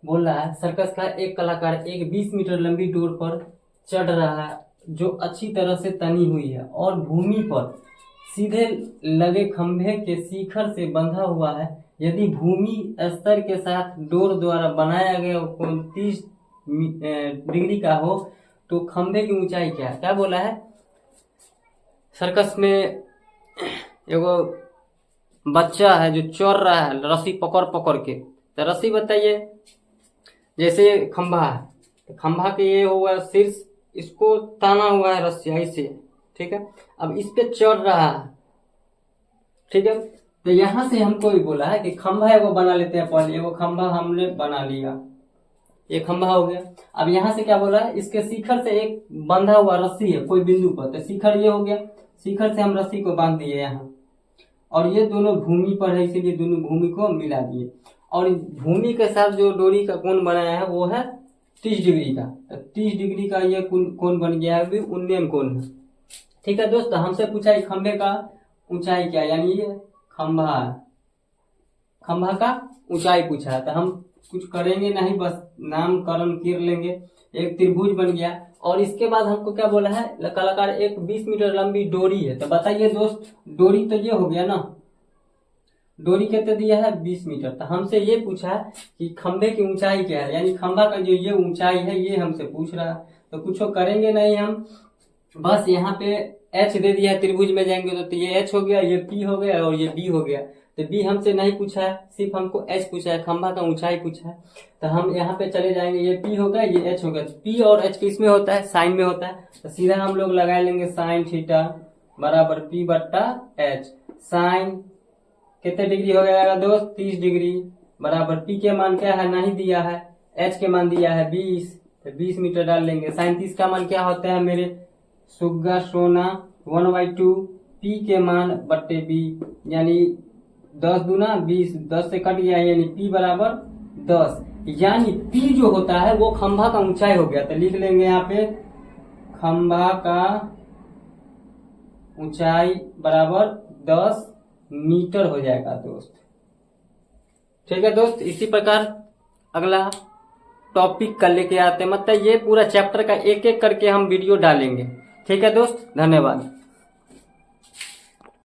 बोल रहा है सर्कस का एक कलाकार एक 20 मीटर लंबी डोर पर चढ़ रहा है जो अच्छी तरह से तनी हुई है और भूमि पर सीधे लगे खंभे के शिखर से बंधा हुआ है। यदि भूमि स्तर के साथ डोर द्वारा बनाया गया कोण 30 डिग्री का हो तो खंभे की ऊंचाई क्या है? क्या बोला है? सर्कस में एगो बच्चा है जो चढ़ रहा है रस्सी पकड़ पकड़ के। तो रस्सी बताइए, जैसे खंभा है तो खंभा के ये होगा शीर्ष, इसको ताना हुआ है रस्सी ऐसे, ठीक है। अब इस पे चढ़ रहा है, ठीक है। तो यहां से हमको भी बोला है कि खंभा एगो बना लेते हैं। पहले एगो खंभा हमने बना लिया, ये खंभा हो गया। अब यहाँ से क्या बोला है, इसके शिखर से एक बंधा हुआ रस्सी है कोई बिंदु पर, तो शिखर ये हो गया, शिखर से हम रस्सी को बांध दिए यहाँ, और ये दोनों भूमि पर है इसीलिए दोनों भूमि को मिला दिए। और भूमि के साथ जो डोरी का कोण बनाया है वो है 30 डिग्री का। 30 डिग्री का ये कोण बन गया है, भी उन्नयन कोण है, ठीक है दोस्त। हमसे पूछा है खंभे का ऊंचाई क्या, यानी ये खंभा है, खंभा का ऊंचाई पूछा है। तो हम कुछ करेंगे नहीं, बस नामकरण कर लेंगे। एक त्रिभुज बन गया। और इसके बाद हमको क्या बोला है, कलाकार एक 20 मीटर लंबी डोरी है। तो बताइए दोस्त, डोरी तो ये हो गया ना, डोरी कितने दिया है 20 मीटर। तो हमसे ये पूछा है कि खंभे की ऊंचाई क्या है, यानी खंभा का जो ये ऊंचाई है ये हमसे पूछ रहा है। तो कुछ करेंगे नहीं हम, बस यहाँ पे एच दे दिया है, त्रिभुज में जाएंगे तो ये एच हो गया, ये पी हो गया और ये बी हो गया। तो बी हमसे नहीं पूछा है, सिर्फ हमको एच पूछा है, खंभा का ऊंचाई पूछा है। तो हम यहाँ पे चले जाएंगे, ये पी हो गया ये एच हो गया। पी और एच किस में होता है, साइन में होता है। तो सीधा हम लोग लगा लेंगे साइन थीटा बराबर पी बट्टा एच। साइन कितने डिग्री हो जाएगा दोस्त, 30 डिग्री बराबर पी के मान क्या है नहीं दिया है, एच के मान दिया है 20, तो 20 मीटर डाल लेंगे। साइन 30 का मान क्या होता है मेरे सुग्गा सोना 1/2 पी के मान बट्टे बी, यानी 10 दूना 20, 10 से कट गया यानी पी बराबर 10, यानी पी जो होता है वो खंभा का ऊंचाई हो गया। तो लिख लेंगे यहाँ पे खंभा का ऊंचाई बराबर 10 मीटर हो जाएगा दोस्त, ठीक है दोस्त। इसी प्रकार अगला टॉपिक कल लेके आते हैं, मतलब ये पूरा चैप्टर का एक एक करके हम वीडियो डालेंगे, ठीक है दोस्त। धन्यवाद।